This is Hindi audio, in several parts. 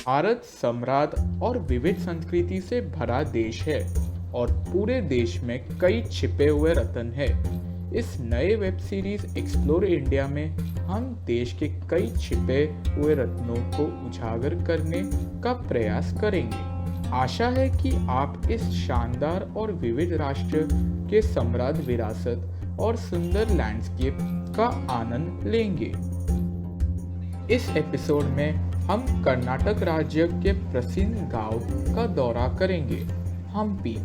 भारत समृद्ध और विविध संस्कृति से भरा देश है और पूरे देश में कई छिपे हुए रत्न हैं। इस नए वेब सीरीज एक्सप्लोर इंडिया में हम देश के कई छिपे हुए रत्नों को उजागर करने का प्रयास करेंगे। आशा है कि आप इस शानदार और विविध राष्ट्र के समृद्ध विरासत और सुंदर लैंडस्केप का आनंद लेंगे। इस एपिसोड में हम कर्नाटक राज्य के प्रसिद्ध गांव का दौरा करेंगे, हम्पी,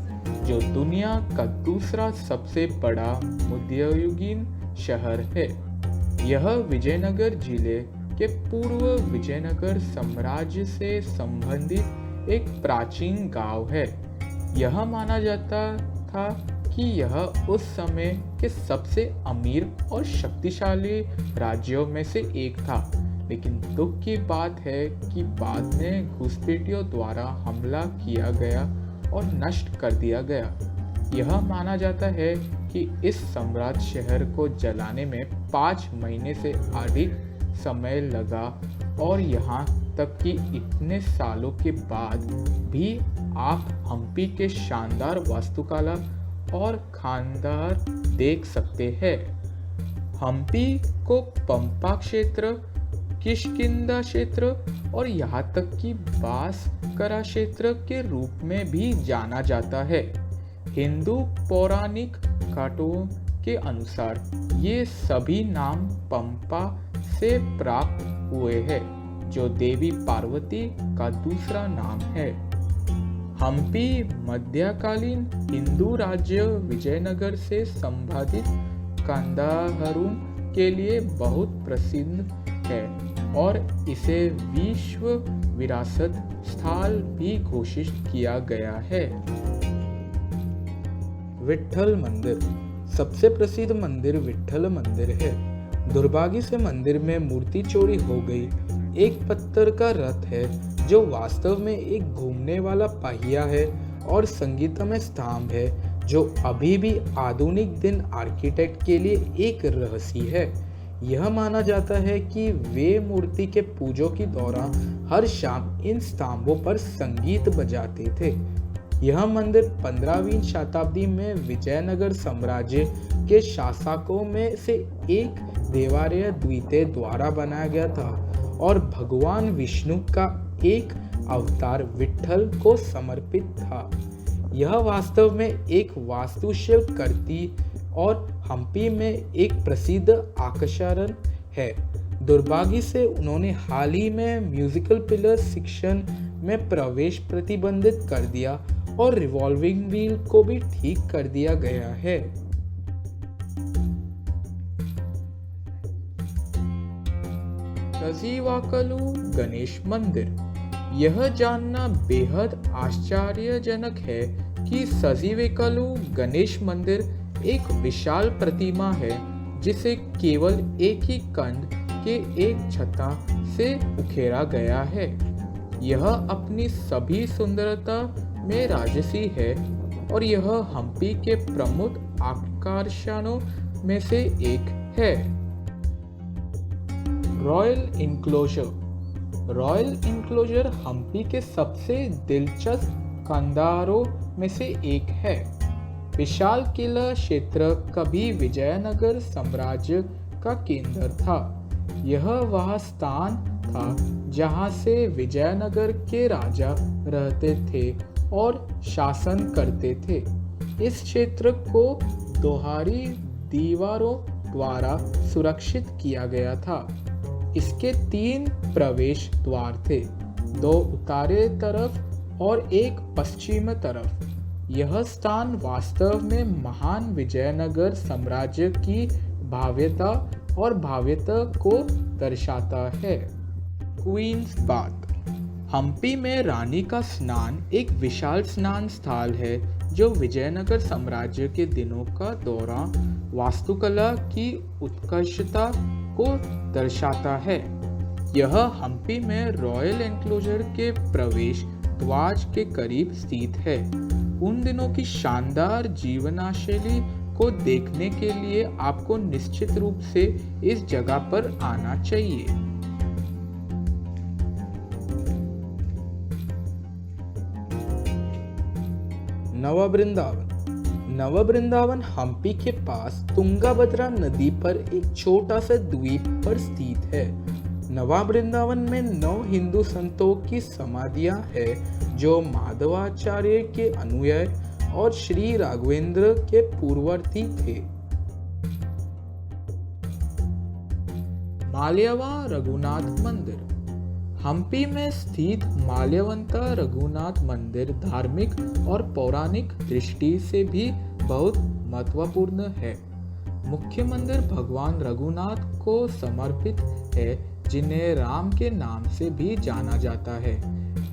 जो दुनिया का दूसरा सबसे बड़ा मध्ययुगीन शहर है। यह विजयनगर जिले के पूर्व विजयनगर साम्राज्य से संबंधित एक प्राचीन गांव है। यह माना जाता था कि यह उस समय के सबसे अमीर और शक्तिशाली राज्यों में से एक था, लेकिन दुख की बात है कि बाद में घुसपैठियों द्वारा हमला किया गया और नष्ट कर दिया गया। यह माना जाता है कि इस सम्राट शहर को जलाने में 5 महीने से अधिक समय लगा और यहाँ तक कि इतने सालों के बाद भी आप हम्पी के शानदार वास्तुकला और खानदार देख सकते हैं। हम्पी को पंपा क्षेत्र, किष्किंधा क्षेत्र और यहाँ तक कि बांसकरा क्षेत्र के रूप में भी जाना जाता है। हिंदू पौराणिक गाथाओं के अनुसार ये सभी नाम पंपा से प्राप्त हुए हैं, जो देवी पार्वती का दूसरा नाम है। हम्पी मध्यकालीन हिंदू राज्य विजयनगर से संबंधित कंदाहरुन के लिए बहुत प्रसिद्ध है और इसे विश्व विरासत स्थल भी घोषित किया गया है। विट्ठल मंदिर सबसे प्रसिद्ध मंदिर विट्ठल मंदिर है। दुर्भाग्य से मंदिर में मूर्ति चोरी हो गई। एक पत्थर का रथ है जो वास्तव में एक घूमने वाला पहिया है और संगीतमय स्तंभ है, जो अभी भी आधुनिक दिन आर्किटेक्ट के लिए एक रहस्य है। यह माना जाता है कि वे मूर्ति के पूजों के दौरान हर शाम इन स्तंभों पर संगीत बजाते थे। यह मंदिर 15वीं शताब्दी में विजयनगर साम्राज्य के शासकों में से एक देवार्य द्वितीय द्वारा बनाया गया था और भगवान विष्णु का एक अवतार विट्ठल को समर्पित था। यह वास्तव में एक वास्तुशिल्प कृति और हम्पी में एक प्रसिद्ध आकर्षण है। दुर्भाग्य से उन्होंने हाल ही में म्यूजिकल पिलर सेक्शन में प्रवेश प्रतिबंधित कर दिया और रिवॉल्विंग व्हील को भी ठीक कर दिया गया है। सजीवाकलू गणेश मंदिर। यह जानना बेहद आश्चर्यजनक है कि सजीवेकलू गणेश मंदिर एक विशाल प्रतिमा है जिसे केवल एक ही खंड के एक छता से उकेरा गया है। यह अपनी सभी सुंदरता में राजसी है और यह हम्पी के प्रमुख आकर्षणों में से एक है। रॉयल इंक्लोजर हम्पी के सबसे दिलचस्प खंडहरों में से एक है। विशाल किला क्षेत्र कभी विजयनगर साम्राज्य का केंद्र था। यह वह स्थान था जहां से विजयनगर के राजा रहते थे और शासन करते थे। इस क्षेत्र को दोहरी दीवारों द्वारा सुरक्षित किया गया था। इसके 3 प्रवेश द्वार थे, 2 उत्तरी तरफ और एक पश्चिमी तरफ। यह स्थान वास्तव में महान विजयनगर साम्राज्य की भव्यता को दर्शाता है। Queen's bath. हम्पी में रानी का स्नान एक विशाल स्नान स्थल है जो विजयनगर साम्राज्य के दिनों का दौरान वास्तुकला की उत्कृष्टता को दर्शाता है। यह हम्पी में रॉयल एनक्लोजर के प्रवेश द्वार के करीब स्थित है। उन दिनों की शानदार जीवनशैली को देखने के लिए आपको निश्चित रूप से इस जगह पर आना चाहिए। नवा वृंदावन। नवा वृंदावन हम्पी के पास तुंगाभद्रा नदी पर एक छोटा सा द्वीप पर स्थित है। नवा वृंदावन में 9 हिंदू संतों की समाधियां हैं जो माधवाचार्य के अनुयायी और श्री राघवेंद्र के पूर्ववर्ती थे। माल्यवा रघुनाथ मंदिर। हम्पी में स्थित माल्यवंता रघुनाथ मंदिर धार्मिक और पौराणिक दृष्टि से भी बहुत महत्वपूर्ण है। मुख्य मंदिर भगवान रघुनाथ को समर्पित है, जिन्हें राम के नाम से भी जाना जाता है।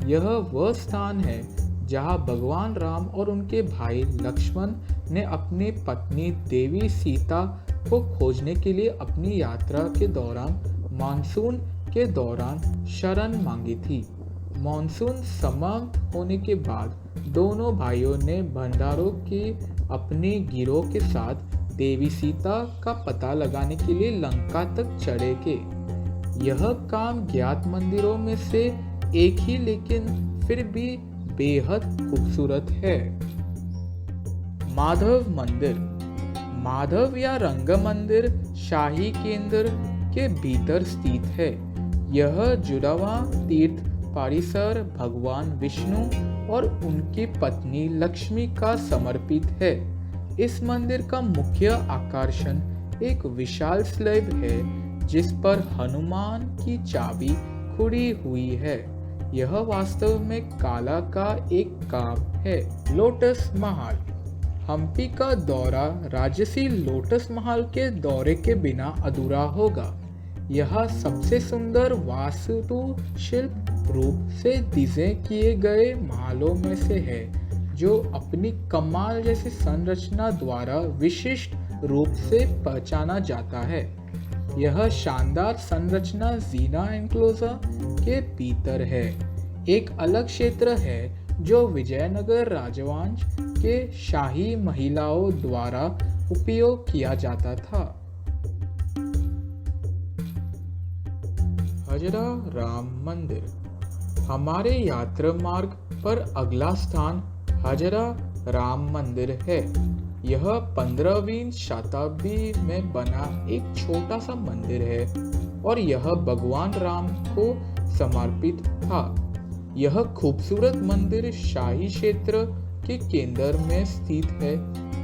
यह वह स्थान है जहां भगवान राम और उनके भाई लक्ष्मण ने अपनी पत्नी देवी सीता को खोजने के लिए अपनी यात्रा के दौरान मानसून के दौरान शरण मांगी थी। मानसून समाप्त होने के बाद दोनों भाइयों ने भंडारों की अपने गिरोह के साथ देवी सीता का पता लगाने के लिए लंका तक चढ़े के। यह काम ज्ञात मंदिरों में से एक ही, लेकिन फिर भी बेहद खूबसूरत है। माधव मंदिर। माधव या रंग मंदिर शाही केंद्र के भीतर स्थित है। यह जुड़वा तीर्थ परिसर भगवान विष्णु और उनकी पत्नी लक्ष्मी का समर्पित है। इस मंदिर का मुख्य आकर्षण एक विशाल स्लैब है जिस पर हनुमान की चाबी खुड़ी हुई है। यह वास्तव में कला का एक काम है। लोटस महल। हम्पी का दौरा राजसी लोटस महल के दौरे के बिना अधूरा होगा। यह सबसे सुंदर वास्तुशिल्प रूप से डिजाइन किए गए महलों में से है, जो अपनी कमाल जैसी संरचना द्वारा विशिष्ट रूप से पहचाना जाता है। यह शानदार संरचना जीना एनक्लोजर के भीतर है। एक अलग क्षेत्र है जो विजयनगर राजवंश के शाही महिलाओं द्वारा उपयोग किया जाता था। हजरा राम मंदिर। हमारे यात्रा मार्ग पर अगला स्थान हजरा राम मंदिर है। यह 15वीं शताब्दी में बना एक छोटा सा मंदिर है और यह भगवान राम को समर्पित था। यह खूबसूरत मंदिर शाही क्षेत्र के केंद्र में स्थित है,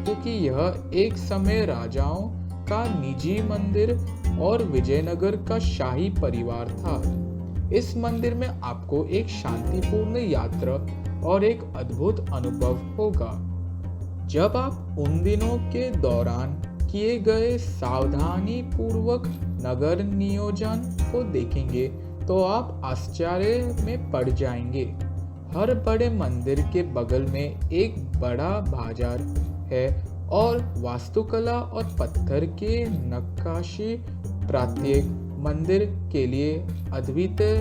क्योंकि यह एक समय राजाओं का निजी मंदिर और विजयनगर का शाही परिवार था। इस मंदिर में आपको एक शांतिपूर्ण यात्रा और एक अद्भुत अनुभव होगा। जब आप उन दिनों के दौरान किए गए सावधानी पूर्वक नगर नियोजन को देखेंगे तो आप आश्चर्य में पड़ जाएंगे। हर बड़े मंदिर के बगल में एक बड़ा बाजार है और वास्तुकला और पत्थर के नक्काशी प्रत्येक मंदिर के लिए अद्वितीय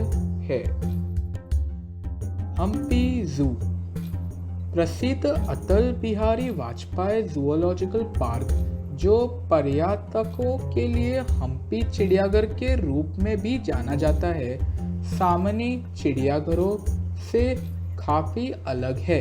है। हम्पी जू। प्रसिद्ध अटल बिहारी वाजपेयी जूलॉजिकल पार्क, जो पर्यटकों के लिए हम्पी चिड़ियाघर के रूप में भी जाना जाता है, सामान्य चिड़ियाघरों से काफ़ी अलग है,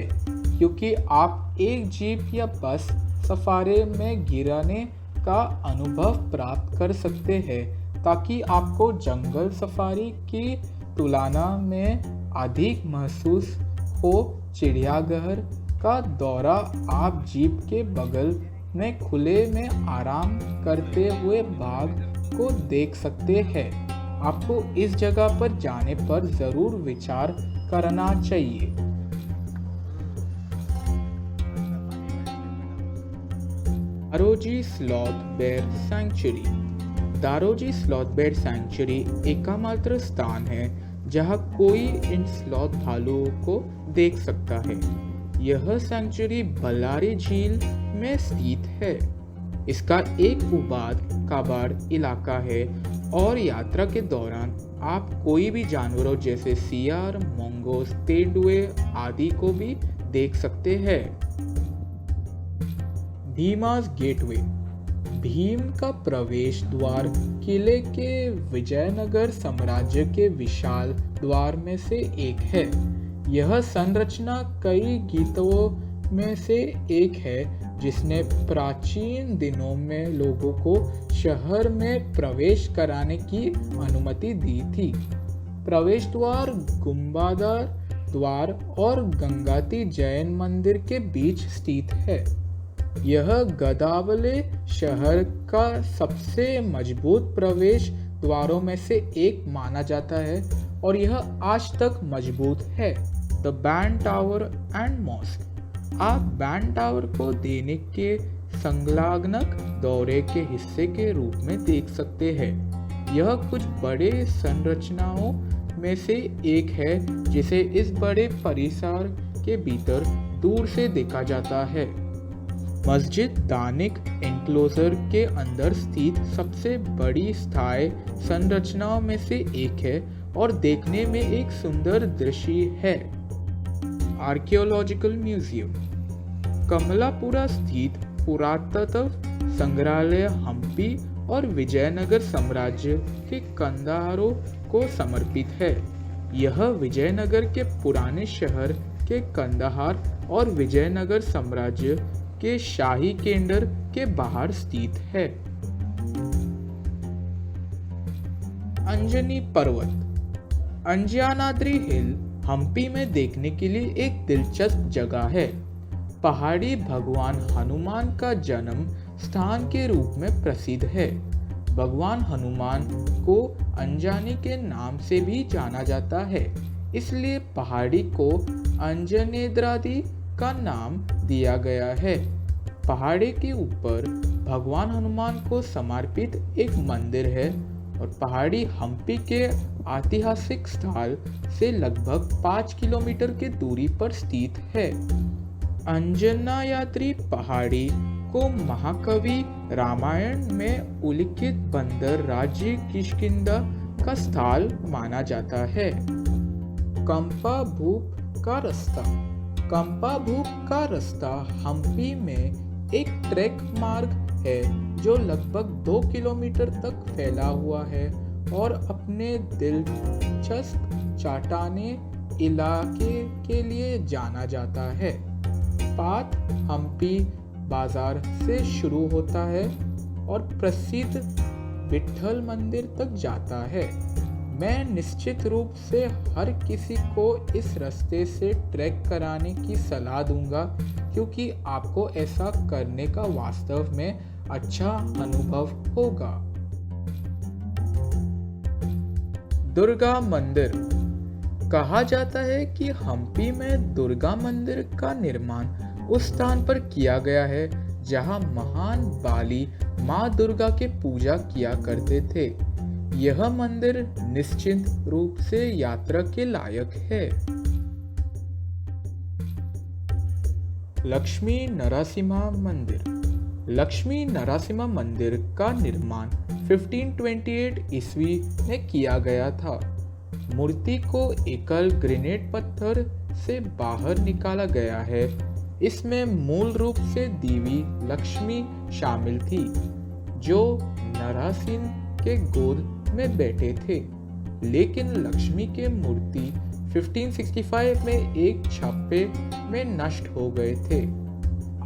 क्योंकि आप एक जीप या बस सफारी में गिरने का अनुभव प्राप्त कर सकते हैं, ताकि आपको जंगल सफारी की तुलना में अधिक महसूस हो। चिड़ियाघर का दौरा आप जीप के बगल में खुले में आराम करते हुए बाघ को देख सकते हैं। आपको इस जगह पर जाने पर जरूर विचार करना चाहिए। दारोजी स्लॉथ बेर सैंक्चुरी। दारोजी स्लॉथ बेर सैंक्चुरी एकमात्र स्थान है जहां कोई इन स्लॉथ भालुओं को देख सकता है। यह सैंक्चुरी बल्लारी झील में स्थित है। इसका एक उबाद काबाड़ इलाका है और यात्रा के दौरान आप कोई भी जानवरों जैसे सियार, मंगोस, तेंदुए आदि को भी देख सकते हैं। भीमास गेटवे। भीम का प्रवेश द्वार किले के विजयनगर साम्राज्य के विशाल द्वार में से एक है। यह संरचना कई गीतों में से एक है जिसने प्राचीन दिनों में लोगों को शहर में प्रवेश कराने की अनुमति दी थी। प्रवेश द्वार गुंबदार द्वार और गंगाती जैन मंदिर के बीच स्थित है। यह गदावले शहर का सबसे मजबूत प्रवेश द्वारों में से एक माना जाता है और यह आज तक मजबूत है। The band tower and mosque. आप बैंड टावर को दैनिक के संलग्नक दौरे के हिस्से के रूप में देख सकते हैं। यह कुछ बड़े संरचनाओं में से एक है जिसे इस बड़े परिसर के भीतर दूर से देखा जाता है। मस्जिद दानिक एनक्लोजर के अंदर स्थित सबसे बड़ी स्थायी संरचनाओं में से एक है और देखने में एक सुंदर दृश्य है। Archaeological museum. कमलापुरा स्थित पुरातत्व संग्रहालय हम्पी और विजयनगर साम्राज्य के कंदहारों को समर्पित है। यह विजयनगर के पुराने शहर के कंदहार और विजयनगर साम्राज्य के शाही केंद्र के बाहर स्थित है। अंजनी पर्वत। अंजनाद्री हिल हम्पी में देखने के लिए एक दिलचस्प जगह है। पहाड़ी भगवान हनुमान का जन्म स्थान के रूप में प्रसिद्ध है। भगवान हनुमान को अंजनी के नाम से भी जाना जाता है, इसलिए पहाड़ी को अंजनेद्रादि का नाम दिया गया है। पहाड़ी के ऊपर भगवान हनुमान को समर्पित एक मंदिर है और पहाड़ी हम्पी के ऐतिहासिक स्थल से लगभग 5 किलोमीटर की दूरी पर स्थित है। अंजनाद्री पहाड़ी को महाकवि रामायण में उल्लिखित बंदर राज्य किष्किंधा का स्थल माना जाता है। कंपाभूप का रास्ता। कंपाभूप का रास्ता हम्पी में एक ट्रैक मार्ग है जो लगभग 2 किलोमीटर तक फैला हुआ है और अपने दिलचस्प चट्टानी इलाके के लिए जाना जाता है। पाथ हम्पी बाजार से शुरू होता है और प्रसिद्ध विट्ठल मंदिर तक जाता है। मैं निश्चित रूप से हर किसी को इस रास्ते से ट्रैक कराने की सलाह दूंगा क्योंकि आपको ऐसा करने का वास्तव में अच्छा अनुभव होगा। दुर्गा मंदिर। कहा जाता है कि हम्पी में दुर्गा मंदिर का निर्माण उस स्थान पर किया गया है जहां महान बाली मां दुर्गा की पूजा किया करते थे। यह मंदिर निश्चित रूप से यात्रा के लायक है। लक्ष्मी नरसिम्हा मंदिर। लक्ष्मी नरसिम्हा मंदिर का निर्माण 1528 ईस्वी में किया गया था। मूर्ति को एकल ग्रेनाइट पत्थर से बाहर निकाला गया है। इसमें मूल रूप से देवी लक्ष्मी शामिल थी जो नरसिंह के गोद में बैठे थे, लेकिन लक्ष्मी के मूर्ति 1565 में एक छापे में नष्ट हो गए थे।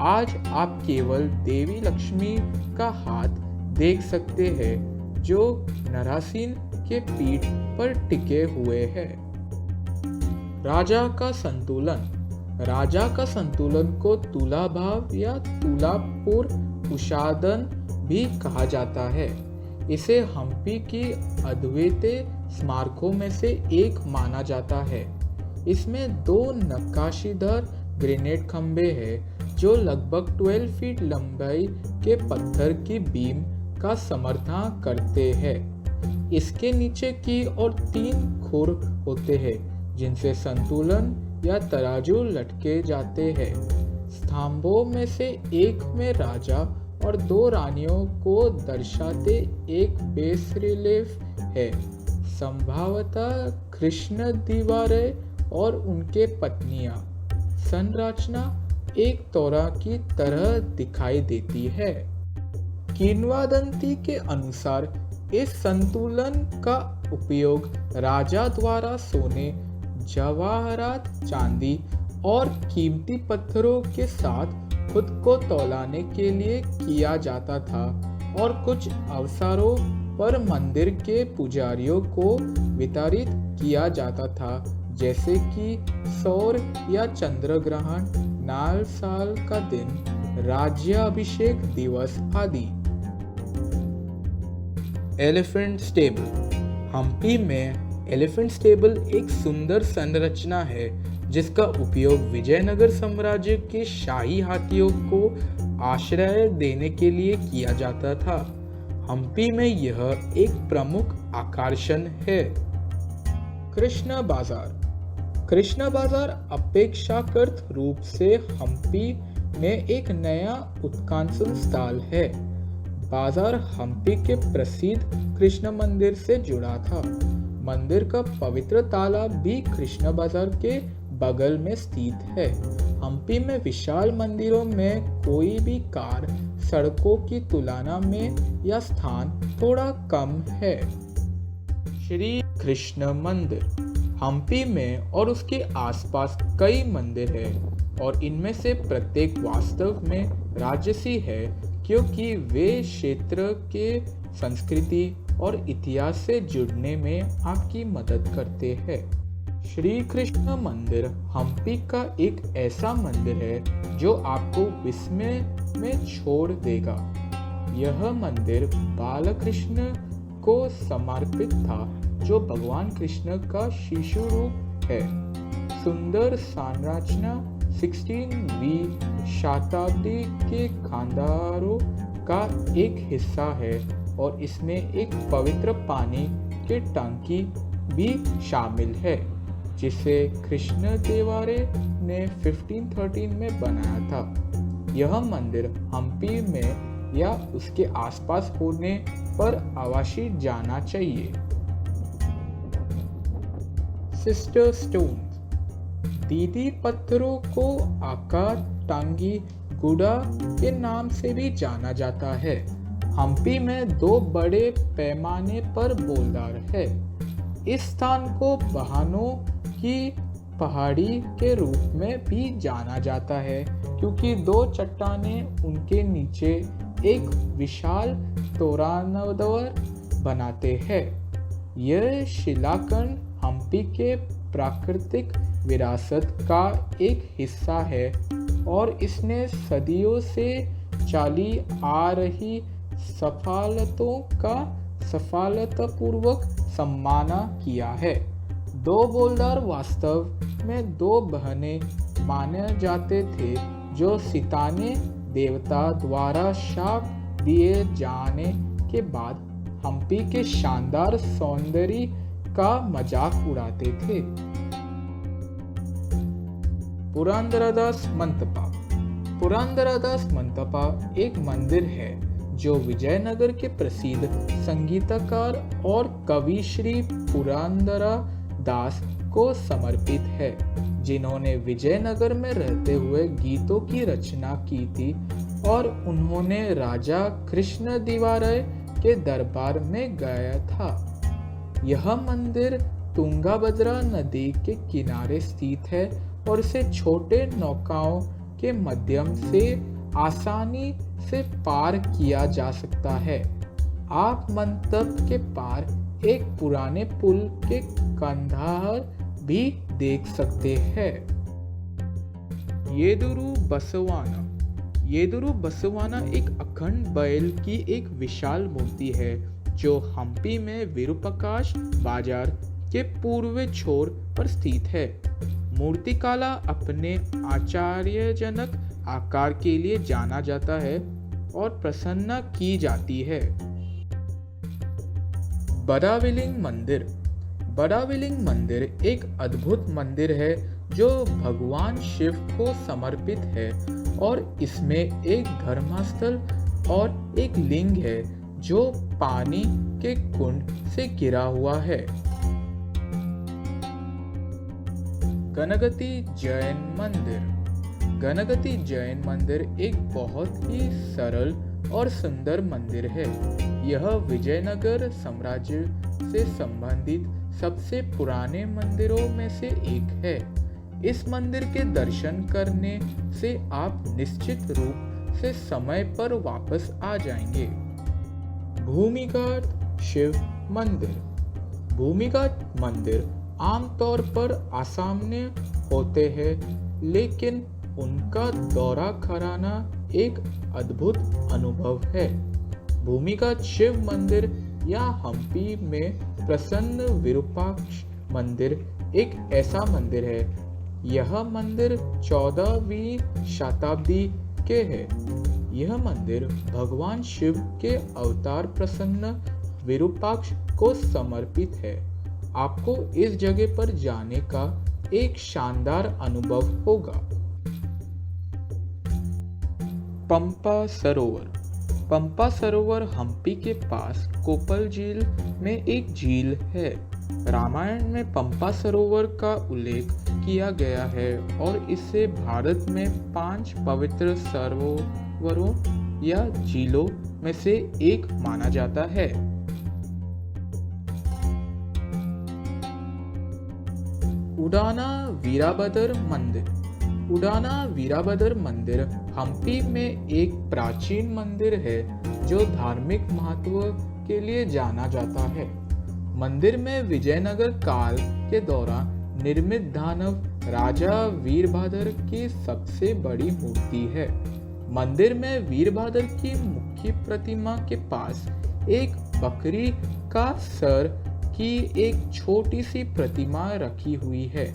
आज आप केवल देवी लक्ष्मी का हाथ देख सकते हैं जो नरसिंह के पीठ पर टिके हुए हैं। राजा का संतुलन। राजा का संतुलन को तुलाभाव या तुलापुर उषादन भी कहा जाता है। इसे हम्पी की अद्वितीय स्मारकों में से एक माना जाता है। इसमें 2 नक्काशीदार ग्रेनाइट खंभे हैं जो लगभग 12 फीट लंबाई के पत्थर की बीम का समर्थन करते हैं। इसके नीचे की ओर 3 खुर होते हैं जिनसे संतुलन या तराजू लटके जाते हैं। स्तंभों में से एक में राजा और 2 रानियों को दर्शाते एक बेस रिलीफ है, संभवतः कृष्ण दीवारें और उनके पत्नियां। संरचना एक तोरा की तरह दिखाई देती है। किंवदंती के अनुसार इस संतुलन का उपयोग राजा द्वारा सोने, जवाहरात, चांदी और कीमती पत्थरों के साथ खुद को तौलाने के लिए किया जाता था और कुछ अवसरों पर मंदिर के पुजारियों को वितरित किया जाता था, जैसे कि सौर या चंद्र ग्रहण, नया साल का दिन, राज्याभिषेक दिवस आदि। Elephant stable. हम्पी में एलिफेंट स्टेबल एक सुंदर संरचना है जिसका उपयोग विजयनगर साम्राज्य के शाही हाथियों को आश्रय देने के लिए किया जाता था। हम्पी में यह एक प्रमुख आकर्षण है। कृष्णा बाजार। कृष्णा बाजार अपेक्षाकृत रूप से हम्पी में एक नया उत्खनन स्थल है। बाजार हम्पी के प्रसिद्ध कृष्ण मंदिर से जुड़ा था। मंदिर का पवित्र तालाब भी कृष्णा बाजार के बगल में स्थित है। हम्पी में विशाल मंदिरों में कोई भी कार सड़कों की तुलना में यह स्थान थोड़ा कम है। श्री कृष्ण मंदिर। हम्पी में और उसके आसपास कई मंदिर हैं और इनमें से प्रत्येक वास्तव में राजसी है, क्योंकि वे क्षेत्र के संस्कृति और इतिहास से जुड़ने में आपकी मदद करते हैं। श्री कृष्ण मंदिर हम्पी का एक ऐसा मंदिर है जो आपको विस्मय में छोड़ देगा। यह मंदिर बालकृष्ण को समर्पित था, जो भगवान कृष्ण का शिशु रूप है। सुंदर संरचना 16वीं शताब्दी के खंडहरों का एक हिस्सा है और इसमें एक पवित्र पानी की टंकी भी शामिल है, जिसे कृष्ण देवराय ने 1513 में बनाया था। यह मंदिर हम्पी में या उसके आसपास होने पर अवश्य जाना चाहिए। Sister stone. दीदी पत्थरों को आकार टांगी गुड़ा के नाम से भी जाना जाता है। हम्पी में दो बड़े पैमाने पर बोल्डर है। इस स्थान को बहानों की पहाड़ी के रूप में भी जाना जाता है, क्योंकि दो चट्टानें उनके नीचे एक विशाल तोरणद्वार बनाते हैं। यह शिलाखंड हम्पी के प्राकृतिक विरासत का एक हिस्सा है और इसने सदियों से चली आ रही सफलतों का सफलतापूर्वक सम्मान किया है। दो बोल्डर वास्तव में दो बहनें माने जाते थे, जो सिताने देवता द्वारा शाप दिए जाने के बाद हम्पी के शानदार सौंदर्य का मजाक उड़ाते थे। पुरंदरदास मंटपा। पुरंदरदास मंटपा एक मंदिर है जो विजयनगर के प्रसिद्ध संगीतकार और कवि श्री पुरंदरा दास को समर्पित है, जिन्होंने विजयनगर में रहते हुए गीतों की रचना की थी और उन्होंने राजा कृष्ण देवराय के दरबार में गाया था। यह मंदिर तुंगभद्रा नदी के किनारे स्थित है और इसे छोटे नौकाओं के माध्यम से आसानी से पार किया जा सकता है। आप मंटप के पार एक पुराने पुल के खंडहर भी देख सकते हैं। येदुरु बसवाना। येदुरु बसवाना एक अखंड बैल की एक विशाल मूर्ति है जो हम्पी में विरूपाक्ष बाजार के पूर्व छोर पर स्थित है। मूर्तिकला अपने आश्चर्यजनक आकार के लिए जाना जाता है और प्रसन्न की जाती है। बड़ाविलिंग मंदिर। बड़ाविलिंग मंदिर एक अद्भुत मंदिर है जो भगवान शिव को समर्पित है और इसमें एक धर्मस्थल और एक लिंग है जो पानी के कुंड से घिरा हुआ है। गणगति जैन मंदिर। गणगति जैन मंदिर एक बहुत ही सरल और सुंदर मंदिर है। यह विजयनगर साम्राज्य से संबंधित सबसे पुराने मंदिरों में से एक है। इस मंदिर के दर्शन करने से आप निश्चित रूप से समय पर वापस आ जाएंगे। भूमिगत शिव मंदिर। भूमिगत मंदिर आमतौर पर असामान्य होते हैं, लेकिन उनका दौरा कराना एक अद्भुत अनुभव है। भूमिगत शिव मंदिर या हम्पी में प्रसन्न विरूपाक्ष मंदिर एक ऐसा मंदिर है। यह मंदिर 14वीं शताब्दी के है। यह मंदिर भगवान शिव के अवतार प्रसन्न विरूपाक्ष को समर्पित है। आपको इस जगह पर जाने का एक शानदार अनुभव होगा। पंपा सरोवर। पंपा सरोवर हम्पी के पास कोप्पल झील में एक झील है। रामायण में पंपा सरोवर का उल्लेख किया गया है और इसे भारत में 5 पवित्र सरोवरों या झीलों में से एक माना जाता है। उडाना वीराभद्र मंदिर। उडाना वीराभद्र मंदिर हम्पी में एक प्राचीन मंदिर है जो धार्मिक महत्व के लिए जाना जाता है। मंदिर में विजयनगर काल के दौरान निर्मित दानव राजा वीरभद्र की सबसे बड़ी मूर्ति है। मंदिर में वीरभद्र की मुख्य प्रतिमा के पास एक बकरी का सर की एक छोटी सी प्रतिमा रखी हुई है।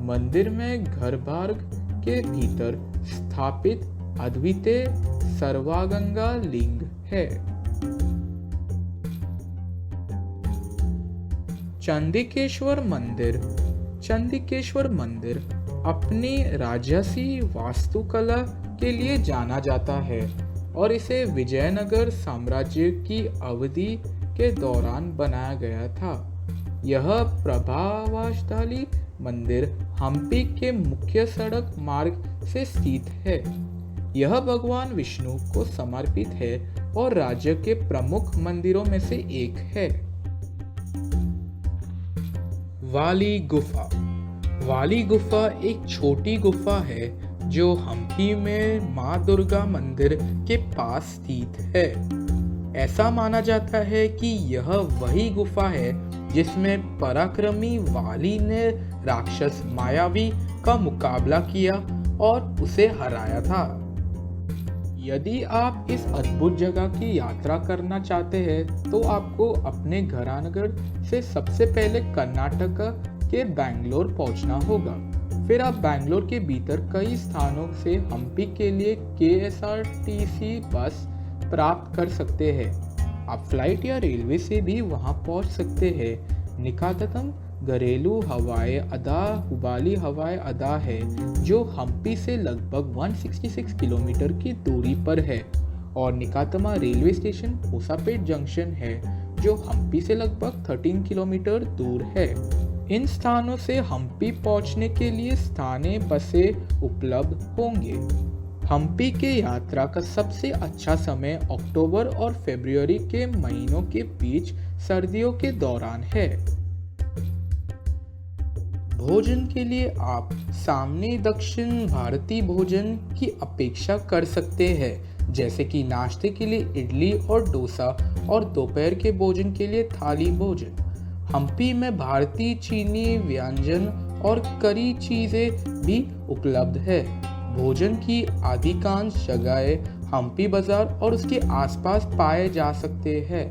मंदिर में गर्भगृह के भीतर स्थापित अद्वितीय सर्वांगा लिंग है। चंदिकेश्वर मंदिर। चंदिकेश्वर मंदिर अपनी राजसी वास्तुकला के लिए जाना जाता है और इसे विजयनगर साम्राज्य की अवधि के दौरान बनाया गया था। यह प्रभावशाली मंदिर हम्पी के मुख्य सड़क मार्ग से स्थित है। यह भगवान विष्णु को समर्पित है और राज्य के प्रमुख मंदिरों में से एक है। वाली गुफा। वाली गुफा एक छोटी गुफा है जो हम्पी में मां दुर्गा मंदिर के पास स्थित है। ऐसा माना जाता है कि यह वही गुफा है जिसमें पराक्रमी वाली ने राक्षस मायावी का मुकाबला किया और उसे हराया था। यदि आप इस अद्भुत जगह की यात्रा करना चाहते हैं तो आपको अपने घरानगर से सबसे पहले कर्नाटक के बैंगलोर पहुंचना होगा। फिर आप बैंगलोर के भीतर कई स्थानों से हम्पी के लिए KSRTC बस प्राप्त कर सकते हैं। आप फ्लाइट या रेलवे से भी वहां पहुंच सकते हैं। निकटतम घरेलू हवाई अड्डा हुबली हवाई अड्डा है जो हम्पी से लगभग 166 किलोमीटर की दूरी पर है और निकटतम रेलवे स्टेशन होसापेट जंक्शन है जो हम्पी से लगभग 13 किलोमीटर दूर है। इन स्थानों से हम्पी पहुंचने के लिए स्थानीय बसें उपलब्ध होंगे। हम्पी के यात्रा का सबसे अच्छा समय अक्टूबर और फरवरी के महीनों के बीच सर्दियों के दौरान है। भोजन के लिए आप सामान्य दक्षिण भारतीय भोजन की अपेक्षा कर सकते हैं, जैसे कि नाश्ते के लिए इडली और डोसा और दोपहर के भोजन के लिए थाली भोजन। हम्पी में भारतीय चीनी व्यंजन और करी चीजें भी उपलब्ध है। भोजन की अधिकांश जगहें हम्पी बाजार और उसके आसपास पाए जा सकते हैं।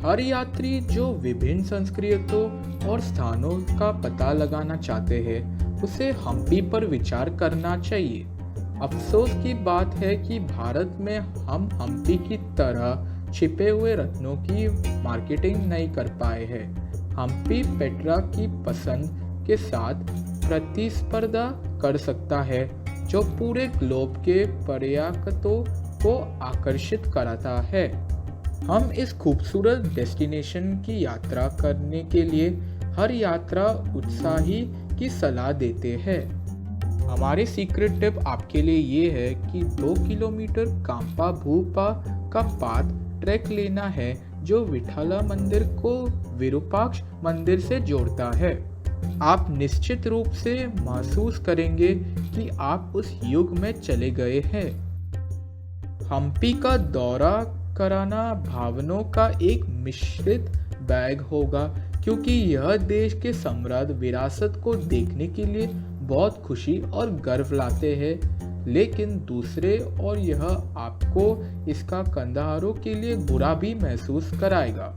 हर यात्री जो विभिन्न संस्कृतियों और स्थानों का पता लगाना चाहते हैं उसे हम्पी पर विचार करना चाहिए। अफसोस की बात है कि भारत में हम हम्पी की तरह छिपे हुए रत्नों की मार्केटिंग नहीं कर पाए हैं। हम्पी पेट्रा की पसंद के साथ प्रतिस्पर्धा कर सकता है जो पूरे ग्लोब के पर्यटकों को आकर्षित कराता है। हम इस खूबसूरत डेस्टिनेशन की यात्रा करने के लिए हर यात्रा उत्साही की सलाह देते हैं। हमारे सीक्रेट टिप आपके लिए ये है कि 2 किलोमीटर कांपा भूपा का पाथ ट्रैक लेना है जो विठला मंदिर को विरूपाक्ष मंदिर से जोड़ता है। आप निश्चित रूप से महसूस करेंगे कि आप उस युग में चले गए हैं। हम्पी का दौरा कराना भावनाओं का एक मिश्रित बैग होगा, क्योंकि यह देश के समृद्ध विरासत को देखने के लिए बहुत खुशी और गर्व लाते हैं, लेकिन दूसरे और यह आपको इसका कंदहारों के लिए बुरा भी महसूस कराएगा।